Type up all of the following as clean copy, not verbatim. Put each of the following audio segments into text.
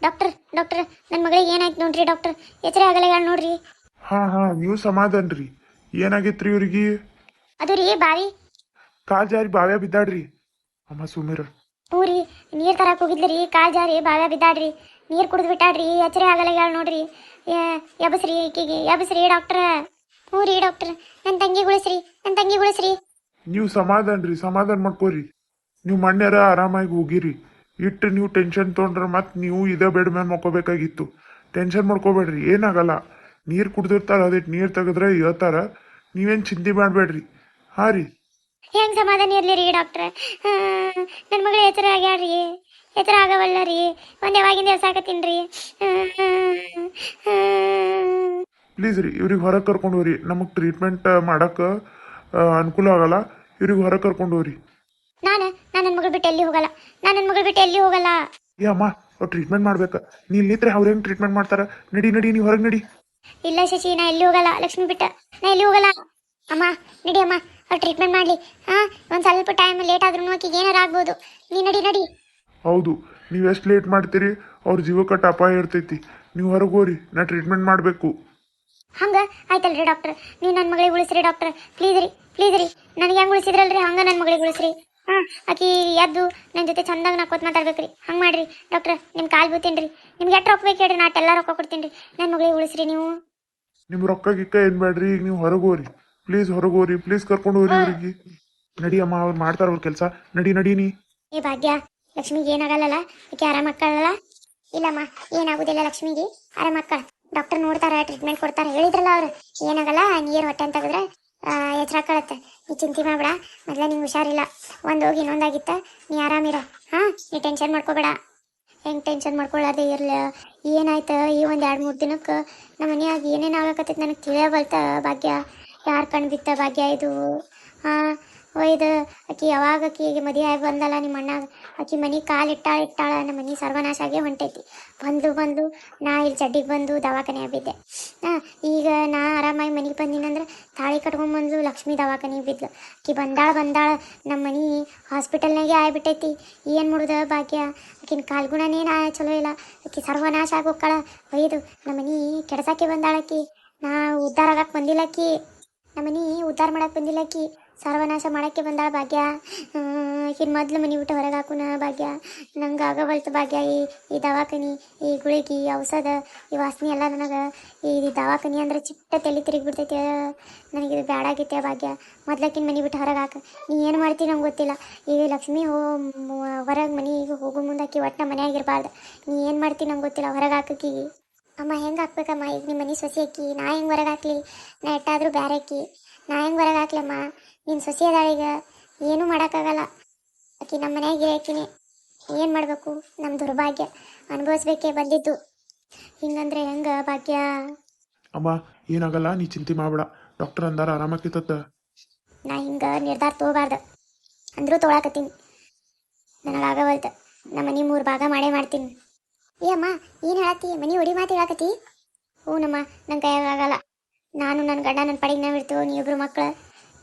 Doctor doctor ನನ್ನ ಮಗಳಿಗೆ ಏನಾಯ್ತು ನೋಡ್ರಿ ಡಾಕ್ಟರ್, ಎಚ್ಚರ ಆಗಲ್ಲ ಹೇಳಿ ನೋಡ್ರಿ. ಹಾ ನೀವು ಸಮಾಧಾನ ರೀ. ಏನಾಗೈತ್ರಿ ಇವ್ರಿಗೆ? ಅದು ರೀ ಬಾವಿ. ಕಾಲ್ ಜಾರಿ ಬಾವ್ಯಾ ಬಿದ್ದಾಡ್ರಿ. ಅಮ್ಮ ಸುಮೀರ. ಹ್ಞೂ ರೀ, ನೀರು ತರಕ್ಕೆ ಹೋಗಿದ್ಲಿ ರೀ, ಕಾಲು ಜಾರಿ ಬಾವ್ಯ ಬಿದ್ದಾಡ್ರಿ, ನೀರು ಕುಡಿದು ಬಿಟ್ಟಾಡ್ರಿ, ಎಚ್ಚರ ಆಗಲ್ಲ ಹೇಳಿ ನೋಡ್ರಿ. ಎಬಸ್ರಿ ಈಕಿಗೆ, ಎಬಸ್ರಿ ಡಾಕ್ಟ್ರ. ಹ್ಞೂ ರೀ ಡಾಕ್ಟ್ರ್, ನನ್ನ ತಂಗಿ ಗುಳಿಸ್ರಿ, ನನ್ನ ತಂಗಿ ಗುಳಿಸ್ರಿ. ನೀವು ಸಮಾಧಾನ ಮಾಡ್ಕೋರಿ. ನೀವು ಮಣ್ಯಾರ ಆರಾಮಾಗಿ ಹೋಗಿರಿ. ಇಟ್ಟು ನೀವು ಟೆನ್ಷನ್ ತೊಗೊಂಡ್ರೆ ಮತ್ತೆ ನೀವು ಇದೇ ಬೆಡ್ ಮೇಲೆ ಮಕ್ಕೋಬೇಕಾಗಿತ್ತು. ಟೆನ್ಷನ್ ಮಾಡ್ಕೋಬೇಡ್ರಿ, ಏನಾಗಲ್ಲ. ನೀರು ಕುಡ್ದಿರ್ತಾರ, ಅದಕ್ಕೆ ನೀರು ತೆಗೆದ್ರೆ ಹೇಳ್ತಾರ. ನೀವೇನು ಚಿಂತೆ ಮಾಡಬೇಡ್ರಿ. ಹಾಂ ರೀ. ಹೆಂಗೆ ಸಮಾಧಾನ ಇರಲಿ ರೀ ಡಾಕ್ಟ್ರ? ನನ್ನ ಮಗಳು ಎಚ್ಚರ ಆಗ್ಯಾಡ್ರಿ, ಎಚ್ಚರ ಆಗವಲ್ಲ ರೀ, ಒಂದು ಯಾವಾಗಿಂದ ಎಳ್ಸಾಕತ್ತೀನಿ ರೀ. ಪ್ಲೀಸ್ ರೀ, ಇವ್ರಿಗೆ ಹೊರಗೆ ಕರ್ಕೊಂಡು ಹೋಗ್ರಿ. ನಮಗೆ ಟ್ರೀಟ್ಮೆಂಟ್ ಮಾಡೋಕೆ ಅನುಕೂಲ ಆಗಲ್ಲ. ಇವ್ರಿಗೆ ಹೊರಗೆ ಕರ್ಕೊಂಡು ಹೋಗ್ರಿ. ನಾನು ನನ್ನ ಮಗಳು ಬಿಟ್ಟು ಎಲ್ಲಿ ಹೋಗಲ್ಲ, ನಾನು ನನ್ನ ಮಗಳು ಬಿಟ್ಟು ಎಲ್ಲಿ ಹೋಗಲ್ಲ. ಏ ಅಮ್ಮ, ಅವ್ರು ಟ್ರೀಟ್ಮೆಂಟ್ ಮಾಡ್ಬೇಕು. ನೀ ಇಲ್ಲಿದ್ರೆ ಅವ್ರು ಹೆಂಗೆ ಟ್ರೀಟ್ಮೆಂಟ್ ಮಾಡ್ತಾರ? ನಡಿ ನೀವು ಹೊರಗೆ ನಡಿ. ಇಲ್ಲ ಶಶಿ, ನಾ ಎಲ್ಲಿ ಹೋಗಲ್ಲ, ಲಕ್ಷ್ಮಿ ಬಿಟ್ಟ ನಾ ಎಲ್ಲಿ ಹೋಗಲ್ಲ. ಅಮ್ಮ ನಡಿ ಅಮ್ಮ, ಅವ್ರು ಟ್ರೀಟ್ಮೆಂಟ್ ಮಾಡಲಿ. ಒಂದು ಸ್ವಲ್ಪ ಟೈಮ್ ಲೇಟ್ ಆದ್ರೂ ಆಕಿಗೆ ಏನಾರು ಆಗ್ಬೋದು. ನೀ ನಡಿ. ಹೌದು, ನೀವು ಎಷ್ಟು ಲೇಟ್ ಮಾಡ್ತೀರಿ ಅವ್ರ ಜೀವಕಟ್ಟ ಅಪಾಯ ಇರ್ತೈತಿ. ನೀವು ಹೊರಗೆ ಹೋಗ್ರಿ, ನಾ ಟ್ರೀಟ್ಮೆಂಟ್ ಮಾಡಬೇಕು. ಹಂಗೆ ಆಯ್ತಲ್ರಿ ಡಾಕ್ಟ್ರ್, ನೀವು ನನ್ನ ಮಗಳಿಗೆ ಉಳಿಸ್ರಿ ಡಾಕ್ಟ್ರ್, ಪ್ಲೀಸ್ ರೀ. ನನಗೆ ಹೆಂಗೆ ಉಳಿಸಿದ್ರಲ್ರಿ ಹಂಗೆ ನನ್ನ ಮಗಳಿಗೆ ಉಳಿಸ್ರಿ. ಆಕಿ ಎದ್ದು ನನ್ನ ಜೊತೆ ಚಂದಾಗ ನಾಕೋತ್ ಮಾತಾಡ್ಬೇಕ್ರಿ. ಹಂಗೆ ಮಾಡ್ರಿ ಡಾಕ್ಟ್ರ್, ನಿಮ್ಮ ಕಾಲು ಬೀಳ್ತೀನಿ ರೀ. ನಿಮ್ಗೆ ಎಷ್ಟು ರೊಕ್ಕ ಬೇಕು ಹೇಳ್ರಿ, ನಾ ಎಲ್ಲ ರೊಕ್ಕ ಕೊಡ್ತೀನಿ ರೀ. ನನ್ನ ಮಗಳಿಗೆ ಉಳಿಸ್ರಿ ನೀವು. ನಿಮ್ಮ ರೊಕ್ಕ ಗಿಕ್ಕ ಏನು ಬೇಡ್ರಿ, ಈಗ ನೀವು ಹೊರಗೆ ಹೋಗ್ರಿ. ಹೊರಗೆ ಹೋಗ್ರಿ, ಪ್ಲೀಸ್ ಕರ್ಕೊಂಡು ಹೋಗ್ರಿ ಇವ್ರಿಗೆ. ನಡಿ ಅಮ್ಮ, ಅವ್ರು ಮಾಡ್ತಾರ ಅವ್ರ ಕೆಲಸ. ನಡಿ ನೀ. ಏ ಭಾಗ್ಯ, ಲಕ್ಷ್ಮಿಗೆ ಏನಾಗಲ್ಲಲ್ಲ? ಆಕೆ ಆರಾಮಕ್ಕಳಲ್ಲ? ಇಲ್ಲಮ್ಮ, ಏನಾಗುದಿಲ್ಲ ಲಕ್ಷ್ಮಿಗೆ, ಆರಾಮಕ್ಕಳ. ಡಾಕ್ಟರ್ ನೋಡ್ತಾರ, ಟ್ರೀಟ್ಮೆಂಟ್ ಕೊಡ್ತಾರ, ಹೇಳಿದ್ರಲ್ಲ ಅವ್ರು. ಏನಾಗಲ್ಲ, ನೀರು ಹೊಟ್ಟೆ ಅಂತ ತೆಗೆದ್ರೆ ಎಚ್ಚರ ಕಳತ್ತೆ. ನೀ ಚಿಂತೆ ಮಾಡ್ಬೇಡ, ಮೊದಲೇ ನಿಂಗೆ ಹುಷಾರಿಲ್ಲ, ಒಂದು ಹೋಗಿ ಇನ್ನೊಂದಾಗಿತ್ತ. ನೀ ಆರಾಮಿರ. ನೀ ಟೆನ್ಷನ್ ಮಾಡ್ಕೋಬೇಡ. ಹೆಂಗೆ ಟೆನ್ಷನ್ ಮಾಡ್ಕೊಳ್ಳಾರ್ದೆ ಇರಲ್ಲ. ಏನಾಯ್ತು ಈ ಒಂದು 2-3 ದಿನಕ್ಕೆ ನಮ್ಮ ಮನೆಯಾಗ ಏನೇನು ಆಗಕತ್ತೈತೆ ನನಗೆ ತಿಳಿಯಬಲ್ತ ಭಾಗ್ಯ. ಯಾರು ಕಣ್ಣು ಬಿತ್ತ ಭಾಗ್ಯ ಇದು? ಇದು ಆಕಿ ಯಾವಾಗ ಆಕಿಗೆ ಮದುವೆ ಆಗಿ ಬಂದಲ್ಲ ನಿಮ್ಮ ಅಣ್ಣಾಗ, ಆಕಿ ಮನೆ ಇಟ್ಟಾಳ ನಮ್ಮ ಮನೆ ಸರ್ವನಾಶ ಆಗೇ ಹೊಂಟೈತಿ. ಬಂದು ನಾ ಇಲ್ಲಿ ಚಡ್ಡಿಗೆ ಬಂದು ದವಾಖಾನೆ ಬಿದ್ದೆ. ಈಗ ನಾ ಆರಾಮಾಗಿ ಮನೆಗೆ ಬಂದಿನಂದ್ರೆ ತಾಳಿ ಕಟ್ಕೊಂಡ್ಬಂದು ಲಕ್ಷ್ಮಿ ದವಾಖಾನೆಗೆ ಬಿದ್ಲು. ಆಕಿ ಬಂದಾಳ ನಮ್ಮ ಮನೆ ಹಾಸ್ಪಿಟಲ್ನಾಗೆ ಆಗ್ಬಿಟ್ಟೈತಿ. ಏನು ಮಾಡೋದು ಭಾಗ್ಯ? ಆಕಿನ ಕಾಲ್ಗುಣನೇ ಚಲೋ ಇಲ್ಲ. ಆಕಿ ಸರ್ವನಾಶ ಆಗಿ ಹೋಗ್ಕಳ. ಒಯ್ದು ನಮ್ಮ ಮನೆ ಕೆಡ್ಸಕ್ಕೆ ಬಂದಾಳಕಿ. ನಾ ಉದ್ಧಾರ ಆಗಕ್ಕೆ ಬಂದಿಲ್ಲಕ್ಕಿ, ನಮ್ಮ ಮನೆ ಉದ್ಧಾರ ಮಾಡಕ್ಕೆ ಬಂದಿಲ್ಲಕ್ಕಿ, ಸರ್ವನಾಶ ಮಾಡೋಕ್ಕೆ ಬಂದಾಳ ಭಾಗ್ಯ. ಈಗಿನ ಮೊದಲು ಮನೆ ಬಿಟ್ಟು ಹೊರಗೆ ಹಾಕುನ ಭಾಗ್ಯ. ನಂಗೆ ಆಗವಲ್ತು ಭಾಗ್ಯ. ಈ ದವಾಖಾನೆ, ಈ ಗುಳಿಗೆ, ಔಷಧ, ಈ ವಾಸನೆ ಎಲ್ಲ ನನಗೆ. ಈ ದವಾಖಾನೆ ಅಂದ್ರೆ ಚಿಟ್ಟ ತಲೆ ತಿರುಗಿಬಿಡ್ತೈತೆ. ನನಗಿದು ಬ್ಯಾಡಾಗೈತೆ ಭಾಗ್ಯ. ಮೊದ್ಲಕ್ಕಿನ ಮನೆ ಬಿಟ್ಟು ಹೊರಗೆ ಹಾಕ. ನೀ ಏನು ಮಾಡ್ತೀನಿ ನಂಗೆ ಗೊತ್ತಿಲ್ಲ. ಈಗ ಲಕ್ಷ್ಮಿ ಹೊರಗೆ ಮನೆಗೆ ಹೋಗೋ ಮುಂದೆ ಆಕಿ ಒಟ್ಟು ನಮ್ಮ ಮನೆಯಾಗಿರ್ಬಾರ್ದು. ನೀ ಏನು ಮಾಡ್ತೀನಿ ನಂಗೆ ಗೊತ್ತಿಲ್ಲ, ಹೊರಗೆ ಹಾಕಿ. ಅಮ್ಮ ಹೆಂಗೆ ಹಾಕ್ಬೇಕಮ್ಮ? ಈಗ ನಿಮ್ಮ ಮನೆ ಸೊಸೆ ಅಕ್ಕಿ, ನಾ ಹೆಂಗೆ ಹೊರಗೆ ಹಾಕ್ಲಿ? ನಾ ಎಟ್ಟಾದರೂ ಬೇರೆ ಅಕ್ಕಿ, ನಾ ಹೆಂಗೆ ಹೊರಗೆ ಹಾಕ್ಲಮ್ಮ? ನಿನ್ನ ಸೊಸೆ ಅದಾಳೀಗ, ಏನೂ ಮಾಡೋಕ್ಕಾಗಲ್ಲ. ಆಕಿ ನಮ್ಮ ಮನೆಯಾಗೆ ಆಕಿನೇ. ಏನು ಮಾಡಬೇಕು? ನಮ್ಮ ದುರ್ಭಾಗ್ಯ ಅನುಭವಿಸ್ಬೇಕೇ ಬಂದಿದ್ದು. ಹಿಂಗಂದ್ರೆ ಹೆಂಗೆ ಭಾಗ್ಯ? ಅಮ್ಮ ಏನಾಗಲ್ಲ, ನೀ ಚಿಂತೆ ಮಾಡಬೇಡ. ಡಾಕ್ಟರ್ ಅಂದಾರ ಆರಾಮಾಗ್ತಿತ್ತ. ನಾ ಹಿಂಗೆ ನಿರ್ಧಾರ ತೊಗೋಬಾರ್ದು ಅಂದರೂ ತೊಗೊಳಕತ್ತೀನಿ. ನನಗಾಗವಲ್ತು. ನಮ್ಮ ಮನೆ 3 ಭಾಗ ಮಾಡ್ತೀನಿ. ಏ ಅಮ್ಮ, ಏನು ಹೇಳತ್ತಿ? ಮನೆ ಹೊಡಿ ಮಾತು ಹೇಳಕತ್ತಿ? ಹ್ಞೂನಮ್ಮ, ನನ್ನ ಕೈಯಾಗಲ್ಲ. ನಾನು ನನ್ನ ಗಂಡ ನನ್ನ ಪಡಿಗೆ ನಾವು ಇರ್ತೀವಿ. ನೀವಿಬ್ರು ಮಕ್ಕಳು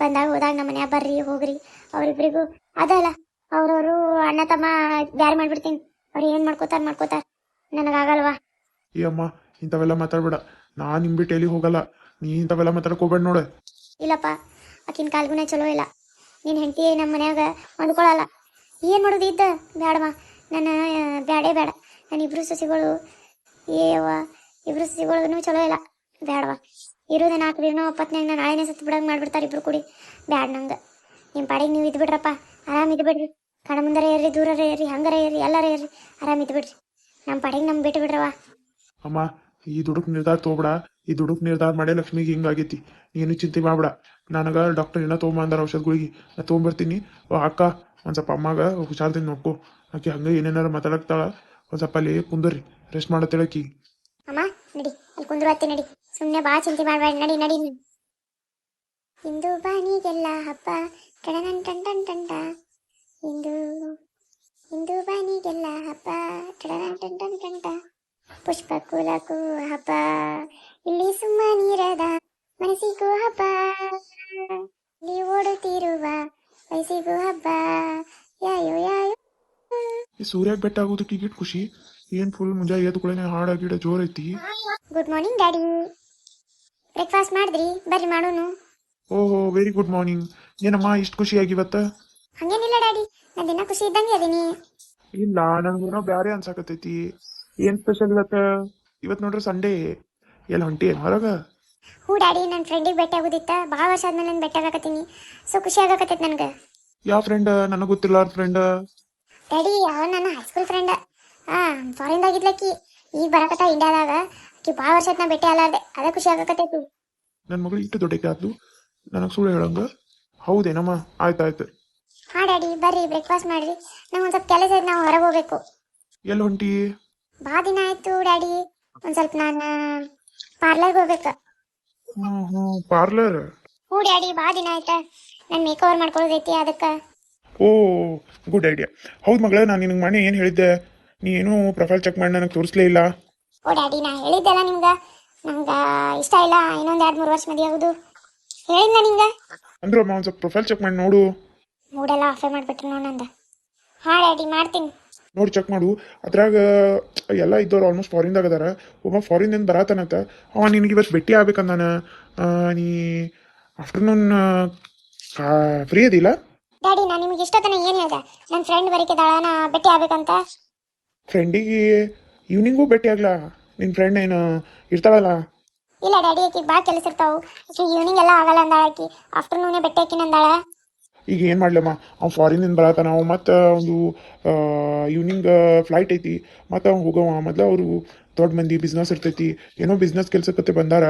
ಬಂದಾಗ ಹೋದಾಗ ನಮ್ಮ ಮನ್ಯಾಗ ಬರ್ರಿ ಹೋಗ್ರಿ. ಅವರಿಬ್ಬರಿಗೂ ಅದಲ್ಲ, ಅವ್ರವರು ಅಣ್ಣ ತಮ್ಮ ಬ್ಯಾರೆ ಮಾಡಿಬಿಡ್ತೀನಿ. ಅವ್ರು ಏನು ಮಾಡ್ಕೋತಾರ. ನನಗಾಗಲ್ವಾ? ಏ ಅಮ್ಮ, ಇಂಥವೆಲ್ಲ ಮಾತಾಡ್ಬೇಡ. ನಾನು ನಿಂಬಿಟ್ಟು ಎಲ್ಲಿ ಹೋಗಲ್ಲ. ನೀ ಇಂಥವೆಲ್ಲ ಮಾತಾಡ್ಕೋಬೇಡ ನೋಡ. ಇಲ್ಲಪ್ಪ, ಆಕಿನ ಕಾಲ್ಗುಣ ಚಲೋ ಇಲ್ಲ. ನಿನ್ನ ಹೆಂಡತಿ ನಮ್ಮ ಮನ್ಯಾಗ ಹೊಂದ್ಕೊಳ್ಳಲ್ಲ. ಏನು ಮಾಡೋದು ಇದ್ದ? ಬೇಡಮ್ಮ, ನನ್ನ ಬೇಡ. ನನ್ನ ಇಬ್ಬರು ಸಸಿಗಳು ಚಲೋ ಇಲ್ಲ. ಬೇಡವಾ? ಇರೋದೇ 4 ದಿನ ಒಪ್ಪತ್ನಾಗ ನಾನು ನಾಳೆನೇ ಸತ್ತು ಬಿಡಂಗೆ ಮಾಡಿಬಿಡ್ತಾರೆ ಇಬ್ರು ಕೂಡಿ. ಬ್ಯಾಡ ನಂಗೆ. ನಿಮ್ಮ ಪಾಡಿಗೆ ನೀವು ಇದ್ಬಿಡ್ರಪ್ಪ, ಆರಾಮ ಇದ್ಬಿಡ್ರಿ. ಕಣ ಮುಂದರ ಇರ್ರಿ, ದೂರರ ಇರ್ರಿ, ಹಂಗಾರ ಇರ್ರಿ, ಎಲ್ಲರ ಇರ್ರಿ, ಆರಾಮ ಇದ್ಬಿಡ್ರಿ. ನಮ್ಮ ಪಾಡಿಗೆ ನಮ್ಮ ಬಿಟ್ಟು ಬಿಡ್ರವ. ಅಮ್ಮ, ಈ ದುಡುಕ್ ನಿರ್ಧಾರ ತೊಗೊಬೇಡ. ಈ ದುಡುಕ್ ನಿರ್ಧಾರ ಮಾಡೇ ಲಕ್ಷ್ಮಿಗೆ ಹಿಂಗಾಗೈತಿ. ನೀನು ಚಿಂತೆ ಮಾಡಬೇಡ. ನನಗೆ ಡಾಕ್ಟರ್ ಏನೋ ತೊಗೊಂಬಂದಾರ ಔಷಧಗಳಿಗೆ, ನಾ ತೊಗೊಂಬರ್ತೀನಿ. ಅಕ್ಕ, ಒಂದು ಸ್ವಲ್ಪ ಅಮ್ಮಾಗ ಹುಷಾರ್ದಿಂದ ನೋಡ್ಕೊ. ಆಕೆ ಹಂಗೆ ಏನೇನಾರು ಮಾತಾಡಕ್ತಾಳ. ಒಂದು ಸ್ವಲ್ಪ ಅಲ್ಲಿ ಕುಂದರ್ರಿ, ರೆಸ್ಟ್ ಮಾಡತ್ತೇಳಕಿ. ಅಮ್ಮ ನಡಿ, ಅಲ್ಲಿ ಕುಂದ್ರತ್ತಿ ನಡಿ. ಸುಮ್ಮನೆ ಭಾಳ ಚಿಂತೆ ಮಾಡಬೇಡ. ನಡಿ. ಇಂದು ಬಾನಿಗೆಲ್ಲ ಹಬ್ಬ, ಟಡನಂಟಂಟಂಟಂಟ. ಇಂದು ಬಾನಿಗೆಲ್ಲ ಹಬ್ಬ, ಟಡನಂಟಂಟಂಟ. ಪುಷ್ಪ ಕುಲಕ್ಕೂ ಹಬ್ಬ, ಇಲ್ಲಿ ಸುಮ್ಮನಿರದ ಮನಸ್ಸಿಗೂ ಹಬ್ಬ, ಇಲ್ಲಿ ಓಡುತ್ತಿರುವ ವಯಸ್ಸಿಗೂ ಹಬ್ಬ. ಯಾಯೋ ಈ ಸೂರ್ಯಾಗ ಬೆಟ್ಟ ಆಗೋದಕ್ಕೆ ಈಗಿಟ್ಟು ಖುಷಿ. ಏನು ಫುಲ್ ಮುಂಜಾನೆ ಎದ್ದು ಕೂಡಲೇ ಹಾಡ ಗಿಡ ಜೋರ್ ಐತಿ. Good morning daddy. ಬ್ರೇಕ್ಫಾಸ್ಟ್ ಮಾಡಿದ್ರಿ? ಬರ್ರಿ ಮಾಡೋನು. ಓಹೋ ವೆರಿ ಗುಡ್ ಮಾರ್ನಿಂಗ್. ಏನಮ್ಮ ಇಷ್ಟು ಖುಷಿಯಾಗಿ ಇವತ್ತ? ಹಂಗೇನಿಲ್ಲ ಡ್ಯಾಡಿ, ನಾನು ದಿನ ಖುಷಿ ಇದ್ದಂಗೆ ಅದೀನಿ. ಇಲ್ಲ ನಂಗೇನೋ ಬ್ಯಾರೆ ಅನ್ಸಾಕತ್ತೈತಿ. ಏನ್ ಸ್ಪೆಷಲ್ ಇವತ್ತ? ಇವತ್ತು ನೋಡ್ರಿ ಸಂಡೇ. ಎಲ್ಲ ಹೊಂಟಿ ಏನು ಹೊರಗ? ಹ್ಞೂ ಡ್ಯಾಡಿ, ನನ್ನ ಫ್ರೆಂಡಿಗೆ ಭೇಟಿ ಆಗೋದಿತ್ತ. ಭಾಳ ವರ್ಷ ಆದ್ಮೇಲೆ ನಾನು ಭೇಟಿ ಆಗಕತ್ತೀನಿ. ಸೊ ಖುಷಿ ಆಗಕತ್ತೈತೆ ನನಗೆ. ಯಾವ ಫ್ರೆಂಡ್? ನನಗೆ ಗೊತ್ತಿಲ್ಲ ಅವ್ರ ಫ್ರೆಂಡ್. ಡ್ಯಾಡಿ, ಅವ ನನ್ನ ಹೈಸ್ಕೂಲ್ ಫ್ರೆಂಡ್. ಫಾರಿನ್ದಾಗಿದ್ಲಕ್ಕಿ. ಈಗ ಬರಕತ್ತ ಇಂಡಿಯಾದಾಗ. ಆಕಿ ಭಾಳ ವರ್ಷ ಆಯ್ತು ನಾ ಭೇಟಿ ಅಲ್ಲಾರ್ದೆ. ಅದೇ ಖುಷಿ ಆಗಕತ್ತೈತಿ. ನನ್ನ ಮಗಳು ಇಟ್ಟು ದೊಡ್ಡಕ್ಕೆ ಆದ್ಲು, ನನಗೆ ಸುಳ್ಳು ಹೇಳಂಗ? ಹೌದೇನಮ್ಮ? ಆಯ್ತಾಯ್ತು. ಹಾಂ ಡ್ಯಾಡಿ, ಬರ್ರಿ ಬ್ರೇಕ್ಫಾಸ್ಟ್ ಮಾಡ್ರಿ. ನಂಗೆ ಒಂದು ಸ್ವಲ್ಪ ಕೆಲಸ ಐತೆ, ನಾವು ಹೊರಗೆ ಹೋಗ್ಬೇಕು. ಎಲ್ಲಿ ಹೊಂಟಿ? ಭಾಳ ದಿನ ಆಯ್ತು ಡ್ಯಾಡಿ. ಒಂದು ಸ್ವಲ್ಪ ನಾನು ಪಾರ್ಲರ್ಗೆ ಹೋಗ್ಬೇಕು. ಪಾರ್ಲರ್? ಹ್ಞೂ ಡ್ಯಾಡಿ, ಭಾಳ ದಿನ ಆಯ್ತಾ. ನಾನು ಮೇಕ್ ಓವರ್ ಮಾಡ್ಕೊಳ್ಳೋದೈತಿ ಅದಕ್ಕೆ. ಓ ಗುಡ್ ಐಡಿಯಾ. ಹೌದು ಮಗಳೇ, ನಾನು ನಿನಗೆ ಮನೆ ಏನು ಹೇಳಿದ್ದೆ? ನೀ ಏನೂ ಪ್ರೊಫೈಲ್ ಚೆಕ್ ಮಾಡಿ ನನಗೆ ತೋರಿಸ್ಲೇ ಇಲ್ಲ. ಓ ಡ್ಯಾಡಿ, ನಾ ಹೇಳಿದ್ದೆಲ್ಲ ನಿಮ್ಗೆ. ನಂಗೆ ಇಷ್ಟ ಇಲ್ಲ ಇನ್ನೊಂದು 2-3 ವರ್ಷ ಮದುವೆ ಆಗೋದು. ಹೇಳಿದ್ನ ನಿಂಗೆ? ಅಂದ್ರು ಅಮ್ಮ ಒಂದು ಸ್ವಲ್ಪ ಪ್ರೊಫೈಲ್ ಚೆಕ್ ಮಾಡಿ ನೋಡು. ಮೂಡೆಲ್ಲ ಆಫೇ ಮಾಡಿಬಿಟ್ರು ನೋಡಿ ನಂದು. ಹಾಂ ಡ್ಯಾಡಿ, ಮಾಡ್ತೀನಿ. ನೋಡಿ ಚೆಕ್ ಮಾಡು. ಅದ್ರಾಗ ಎಲ್ಲ ಇದ್ದವ್ರು ಆಲ್ಮೋಸ್ಟ್ ಫಾರಿನ್ದಾಗ ಅದಾರ. ಒಬ್ಬ ಫಾರಿನ್ದಿಂದ ಬರತಾನಂತ. ಅವ ನಿನಗೆ ಇವತ್ತು ಭೇಟಿ ಆಗ್ಬೇಕಂದಾನ. ನೀ ಆಫ್ಟರ್ನೂನ್ ಫ್ರೀ ಅದಿಲ್ಲ? ಡ್ಯಾಡಿ, ನಾನು ನಿಮ್ಗೆ ಇಷ್ಟೊತ್ತನ ಏನು ಹೇಳ್ದೆ? ನನ್ನ ಫ್ರೆಂಡ್ ಬರೀಕಿದ್ದಾಳ, ನಾ ಭೇಟಿ ಆಗ್ಬೇಕಂತ. ಫ್ರೆಂಡಿಗೆ ಈವ್ನಿಂಗೂ ಭೇಟಿ ಆಗ್ಲಾ? ನಿನ್ನ ಫ್ರೆಂಡ್ ಏನು ಇರ್ತಾಳಲ್ಲ? ಇಲ್ಲ ಡ್ಯಾಡಿ, ಆಕಿ ಭಾಳ ಕೆಲಸ ಇರ್ತಾವು. ಆಕಿ ಈವ್ನಿಂಗ್ ಎಲ್ಲ ಆಗಲ್ಲ ಅಂದಾಳ. ಆಕಿ ಆಫ್ಟರ್ನೂನೇ ಭೇಟಿ ಆಕಿನ ಅಂದಾಳ. ಈಗ ಏನು ಮಾಡ್ಲಮ್ಮ, ಅವ್ನು ಫಾರಿನಿಂದ ಬರತ್ತಾನ. ಅವ ಮತ್ತು ಒಂದು ಈವ್ನಿಂಗ್ ಫ್ಲೈಟ್ ಐತಿ. ಮತ್ತು ಅವ್ನು ಹೋಗವ. ಮೊದಲು ಅವರು ದೊಡ್ಡ ಮಂದಿ ಬಿಸ್ನೆಸ್ ಇರ್ತೈತಿ. ಏನೋ ಬಿಸ್ನೆಸ್ ಕೆಲ್ಸಕ್ಕತ್ತೆ ಬಂದಾರ.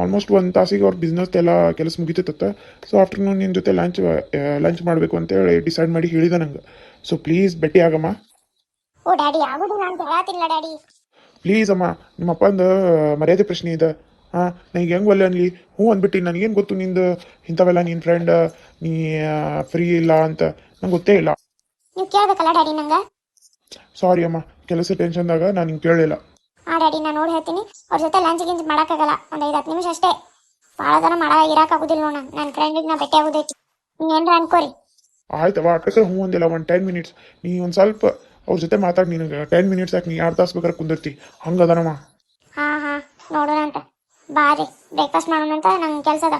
ಆಲ್ಮೋಸ್ಟ್ 1 ತಾಸಿಗೆ ಅವ್ರ ಬಿಸ್ನೆಸ್ ಎಲ್ಲ ಕೆಲಸ ಮುಗಿತೈತತ್ತ. ಸೊ ಆಫ್ಟರ್ನೂನ್ ನಿನ್ನ ಜೊತೆ ಲಂಚ್ ಮಾಡಬೇಕು ಅಂತೇಳಿ ಡಿಸೈಡ್ ಮಾಡಿ ಹೇಳಿದ ನಂಗೆ. ಸೊ ಪ್ಲೀಸ್ ಭೇಟಿ ಆಗಮ್ಮ. ಓ ಡ್ಯಾಡಿ, ಆಗೋದಿಲ್ಲ ಅಂತ ಹೇಳತ್ತಿಲ್ಲ ಡ್ಯಾಡಿ. ಪ್ಲೀಸ್ ಅಮ್ಮ, ನಿಮ್ಮ ಅಪ್ಪಂದು ಮರ್ಯಾದೆ ಪ್ರಶ್ನೆ ಇದೆ. ನನಗೆ ಹೆಂಗೆ ಒಲ್ಲೆ ಅನ್ಲಿ? ಹ್ಞೂ ಅಂದ್ಬಿಟ್ಟು ನನಗೇನು ಗೊತ್ತು ನಿಂದು ಇಂಥವೆಲ್ಲ ನಿನ್ನ ಫ್ರೆಂಡ್ ನೀ ಫ್ರೀ ಇಲ್ಲ ಅಂತ ನಂಗೆ ಗೊತ್ತೇ ಇಲ್ಲ. ನೀವು ಕೇಳಬೇಕಲ್ಲ ಡ್ಯಾಡಿ ನಂಗೆ. ಸಾರಿ ಅಮ್ಮ, ಕೆಲಸ ಟೆನ್ಷನ್ದಾಗ ನಾನು ಹಿಂಗೆ ಕೇಳಲಿಲ್ಲ. ಹಾಂ ಡ್ಯಾಡಿ, ನಾನು ನೋಡಿ ಹೇಳ್ತೀನಿ. ಅವ್ರ ಜೊತೆ ಲಂಚ್ ಗಿಂಚ್ ಮಾಡೋಕ್ಕಾಗಲ್ಲ. ಒಂದು 5-10 ನಿಮಿಷ ಅಷ್ಟೇ. ಭಾಳ ಜನ ಇರೋಕ್ಕಾಗೋದಿಲ್ಲ ನೋಡ. ನನ್ನ ಫ್ರೆಂಡಿಗೆ ನಾ ಭೇಟಿ ಆಗೋದೈತಿ. ನೀವು ಏನಾರ ಅನ್ಕೋರಿ. ಆಯ್ತವ, ಅಟ್ಟಕ್ಕೆ ಹ್ಞೂ ಅಂದಿಲ್ಲ. 10 ಮಿನಿಟ್ಸ್ ನೀ ಒಂದು ಸ್ವಲ್ಪ ಅವ್ರ ಜೊತೆ ಮಾತಾಡಿ. ನಿನಗೆ 10 ಮಿನಿಟ್ಸ್ ಯಾಕೆ? ನೀ 2 ತಾಸು ಬೇಕಾದ್ರೆ ಕುಂದಿರ್ತಿ. ಹಂಗದನಮ್ಮ. ಹಾಂ ನೋಡೋಣ ಅಂತ. ಬಾರಿ ಬ್ರೇಕ್ಫಾಸ್ಟ್ ಮಾಡೋಣ ಅಂತ. ನಂಗೆ ಕೆಲಸ ಅದ.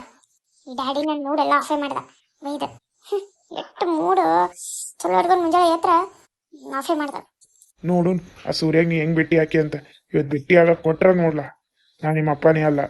ಈ ಡ್ಯಾಡಿ ನನ್ನ ಮೂಡೆಲ್ಲ ಆಫೇ ಮಾಡ್ದ. ಬೈದ ಎಷ್ಟು ಮೂಡು ಚಲೋ ಹಿಡ್ಕೊಂಡು ಮುಂಜಾನೆ ಎತ್ತರ ಆಫೇ ಮಾಡ್ದ. ನೋಡು ಆ ಸೂರ್ಯಾಗ ನೀ ಹೆಂಗೆ ಭೇಟಿ ಹಾಕಿ ಅಂತ. ಇವತ್ತು ಭೇಟಿ ಆಗಕ್ಕೆ ಕೊಟ್ರ ನೋಡ್ಲಾ. ನಾನು ನಿಮ್ಮ ಅಪ್ಪನೇ ಅಲ್ಲ.